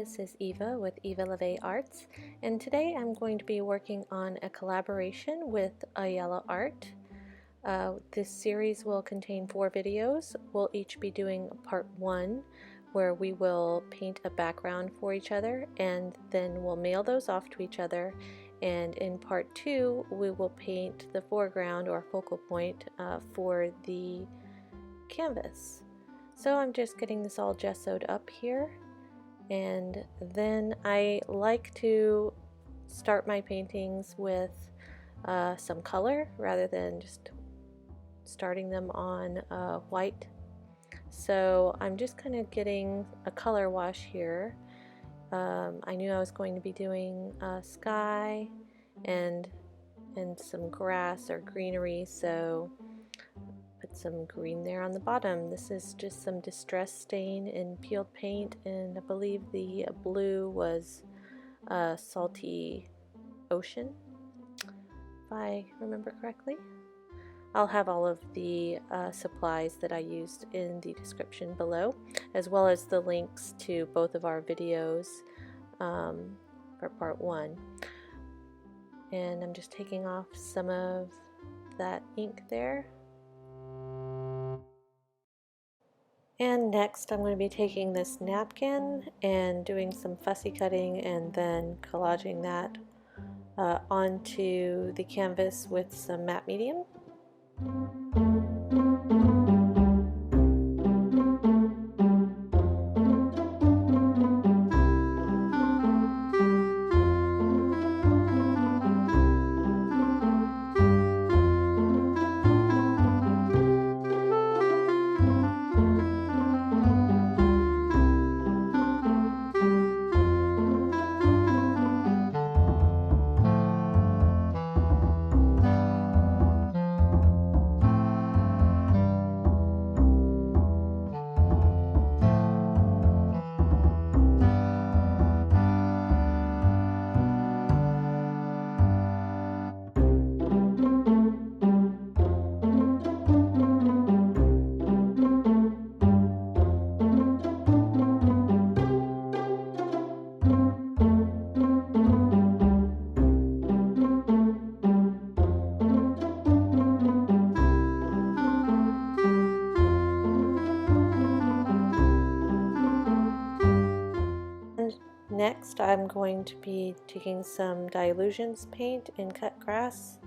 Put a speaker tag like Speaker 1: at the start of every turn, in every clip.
Speaker 1: this is Yva with Yva Lovée Arts, and today I'm going to be working on a collaboration with Ayala Art. This series will contain 4 videos. We'll each be doing part 1, where we will paint a background for each other, and then we'll mail those off to each other. And in part 2, we will paint the foreground or focal point for the canvas. So I'm just getting this all gessoed up here, and then I like to start my paintings with some color rather than just starting them on white. So I'm just kind of getting a color wash here. I knew I was going to be doing sky and some grass or greenery, so put some green there on the bottom. This is just some distress stain in peeled paint, and I believe the blue was salty ocean, if I remember correctly. I'll have all of the supplies that I used in the description below, as well as the links to both of our videos for part 1. And I'm just taking off some of that ink there. And next I'm going to be taking this napkin and doing some fussy cutting and then collaging that onto the canvas with some matte medium. Next, I'm going to be taking some Dylusions paint in cut grass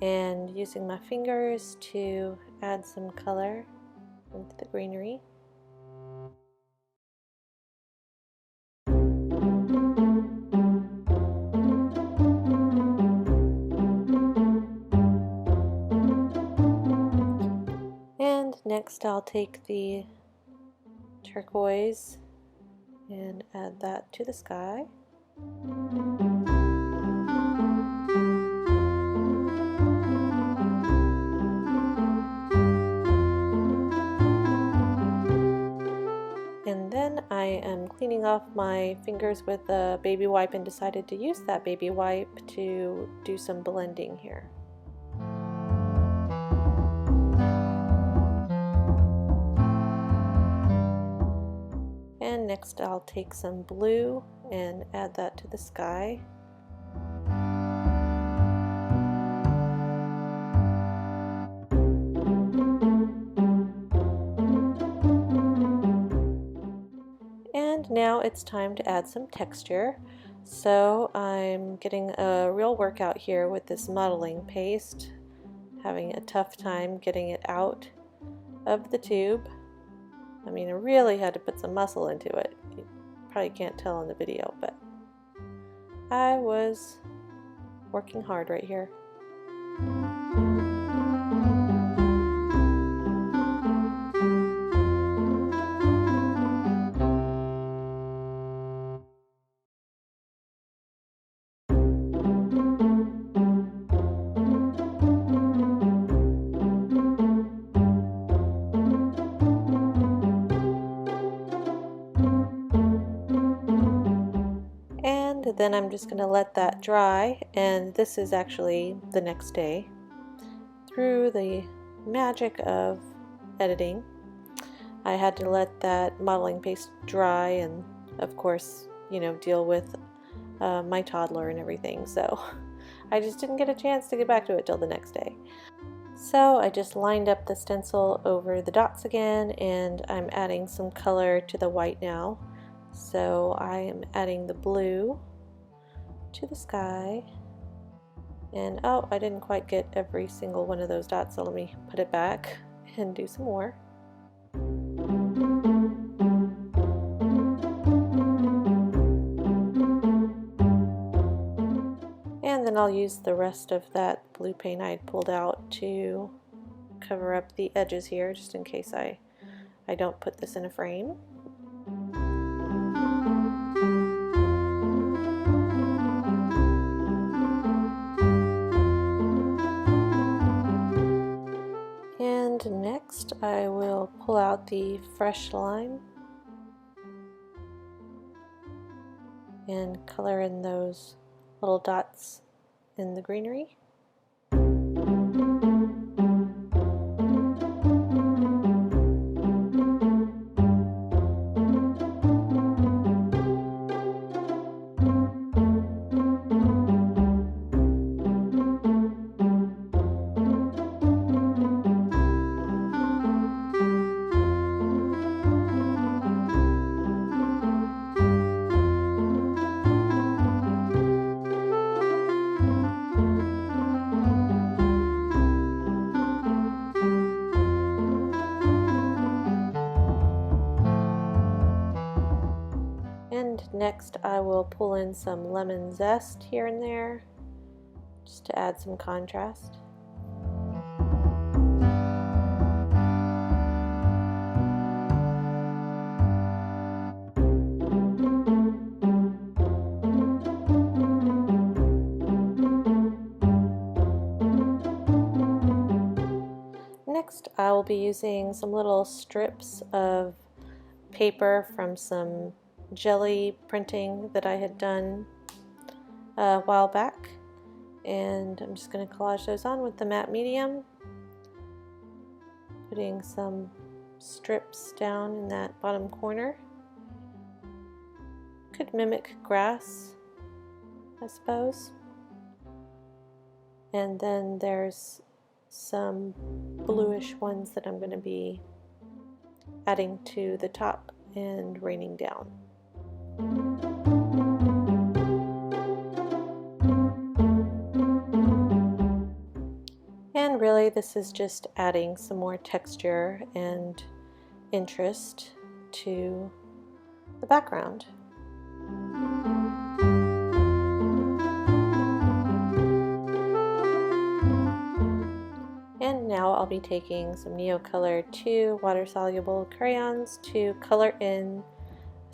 Speaker 1: and using my fingers to add some color into the greenery. And next I'll take the turquoise and add that to the sky. And then I am cleaning off my fingers with a baby wipe and decided to use that baby wipe to do some blending here. And next I'll take some blue and add that to the sky. And now it's time to add some texture. So I'm getting a real workout here with this modeling paste, having a tough time getting it out of the tube. I mean, I really had to put some muscle into it. You probably can't tell in the video, but I was working hard right here. Then I'm just going to let that dry, and this is actually the next day. Through the magic of editing, I had to let that modeling paste dry, and of course you know, deal with my toddler and everything, so I just didn't get a chance to get back to it till the next day. So I just lined up the stencil over the dots again, and I'm adding some color to the white now. So I am adding the blue to the sky, and oh, I didn't quite get every single one of those dots, so let me put it back and do some more. And then I'll use the rest of that blue paint I had pulled out to cover up the edges here, just in case I don't put this in a frame. And next I will pull out the fresh lime and color in those little dots in the greenery. And next I will pull in some lemon zest here and there, just to add some contrast. Next I will be using some little strips of paper from some Gelli Printing that I had done a while back, and I'm just going to collage those on with the matte medium, putting some strips down in that bottom corner. Could mimic grass, I suppose. And then there's some bluish ones that I'm going to be adding to the top and raining down. And really this is just adding some more texture and interest to the background. And now I'll be taking some NeoColor 2 water-soluble crayons to color in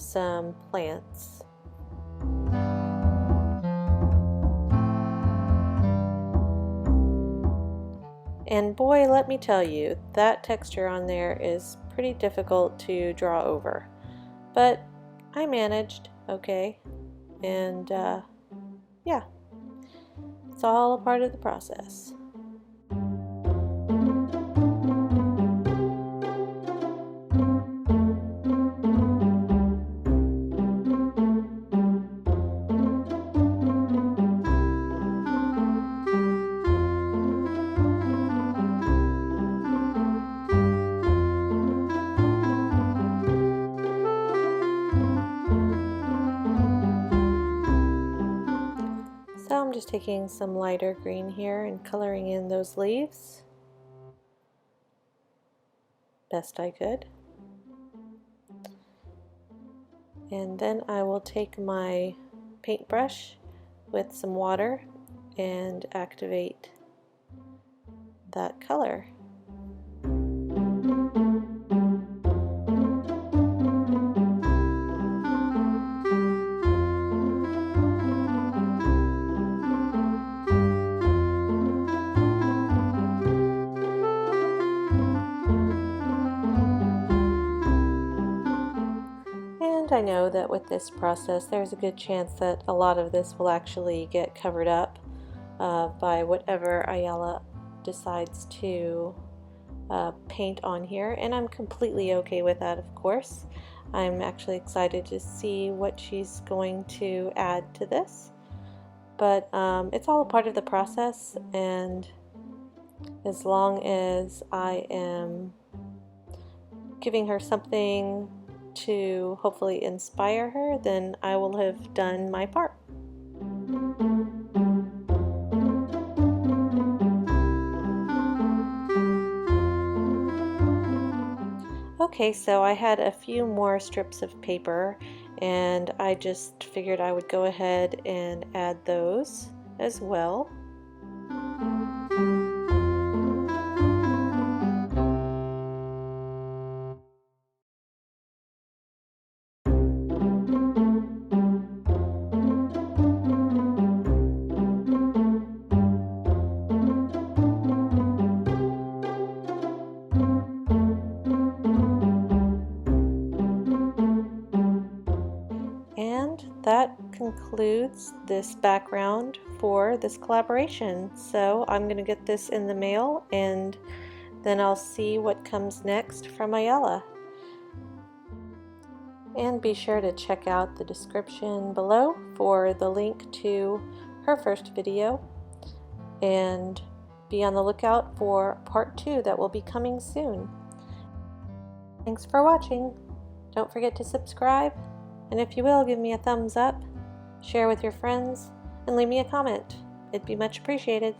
Speaker 1: some plants. And boy, let me tell you, that texture on there is pretty difficult to draw over. But I managed, okay, and yeah, it's all a part of the process. So I'm just taking some lighter green here and coloring in those leaves best I could. And then I will take my paintbrush with some water and activate that color. I know that with this process there's a good chance that a lot of this will actually get covered up by whatever Ayala decides to paint on here, and I'm completely okay with that, of course. I'm actually excited to see what she's going to add to this. But it's all a part of the process, and as long as I am giving her something to hopefully inspire her, then I will have done my part. Okay, so I had a few more strips of paper, and I just figured I would go ahead and add those as well. And that concludes this background for this collaboration. So I'm going to get this in the mail, and then I'll see what comes next from Ayala. And be sure to check out the description below for the link to her first video, and be on the lookout for part 2 that will be coming soon. Thanks for watching. Don't forget to subscribe, and if you will, give me a thumbs up, share with your friends, and leave me a comment. It'd be much appreciated.